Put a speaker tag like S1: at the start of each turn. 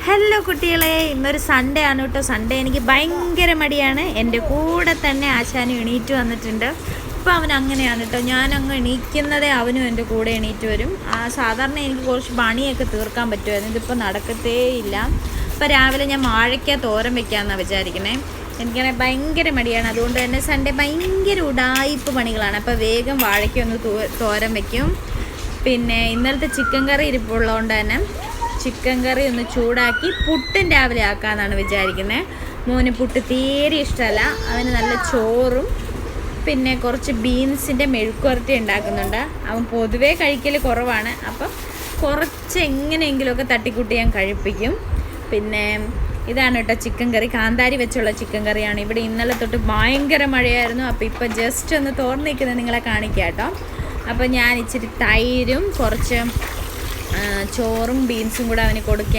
S1: Hello കുട്ടികളെ, ഇന്നൊരു Sunday ആണ് കേട്ടോ. സൺഡേ എനിക്ക് ഭയങ്കര മടിയാണ്. എൻ്റെ കൂടെ തന്നെ ആശാനും എണീറ്റ് വന്നിട്ടുണ്ട്. ഇപ്പം അവൻ അങ്ങനെയാണ് കേട്ടോ. ഞാനങ്ങ് എണീക്കുന്നതേ അവനും എൻ്റെ കൂടെ എണീറ്റ് വരും. സാധാരണ എനിക്ക് കുറച്ച് പണിയൊക്കെ തീർക്കാൻ പറ്റുമായിരുന്നു. ഇതിപ്പോൾ നടക്കത്തേ ഇല്ല. ഇപ്പോൾ രാവിലെ ഞാൻ വാഴയ്ക്ക തോരൻ വെക്കാമെന്നാണ് വിചാരിക്കണേ. എനിക്കാണെങ്കിൽ ഭയങ്കര മടിയാണ്. അതുകൊണ്ട് തന്നെ സൺഡേ ഭയങ്കര ഉടായിപ്പ് പണികളാണ്. അപ്പോൾ വേഗം വാഴയ്ക്ക ഒന്ന് തോരൻ വയ്ക്കും. പിന്നെ ഇന്നലത്തെ ചിക്കൻ കറി ഇരിപ്പുള്ളതുകൊണ്ട് തന്നെ ചിക്കൻ കറി ഒന്ന് ചൂടാക്കി പുട്ടും രാവിലെ ആക്കാമെന്നാണ് വിചാരിക്കുന്നത്. മോന് പുട്ട് തീരെ ഇഷ്ടമല്ല. അവന് നല്ല ചോറും പിന്നെ കുറച്ച് ബീൻസിൻ്റെ മെഴുക്കുവരട്ടി ഉണ്ടാക്കുന്നുണ്ട്. അവൻ പൊതുവേ കഴിക്കൽ കുറവാണ്. അപ്പം കുറച്ച് എങ്ങനെയെങ്കിലുമൊക്കെ തട്ടിക്കൂട്ടി ഞാൻ കഴിപ്പിക്കും. പിന്നെ ഇതാണ് കേട്ടോ ചിക്കൻ കറി. കാന്താരി വെച്ചുള്ള ചിക്കൻ കറിയാണ്. ഇവിടെ ഇന്നലെ തൊട്ട് ഭയങ്കര മഴയായിരുന്നു. അപ്പോൾ ഇപ്പോൾ ജസ്റ്റ് ഒന്ന് തോർന്ന് നിൽക്കുന്നത് നിങ്ങളെ കാണിക്കാം കേട്ടോ. അപ്പോൾ ഞാൻ ഇച്ചിരി തൈരും കുറച്ച് ചോറും ബീൻസും കൂടെ അവന് കൊടുക്കുകയാണ്.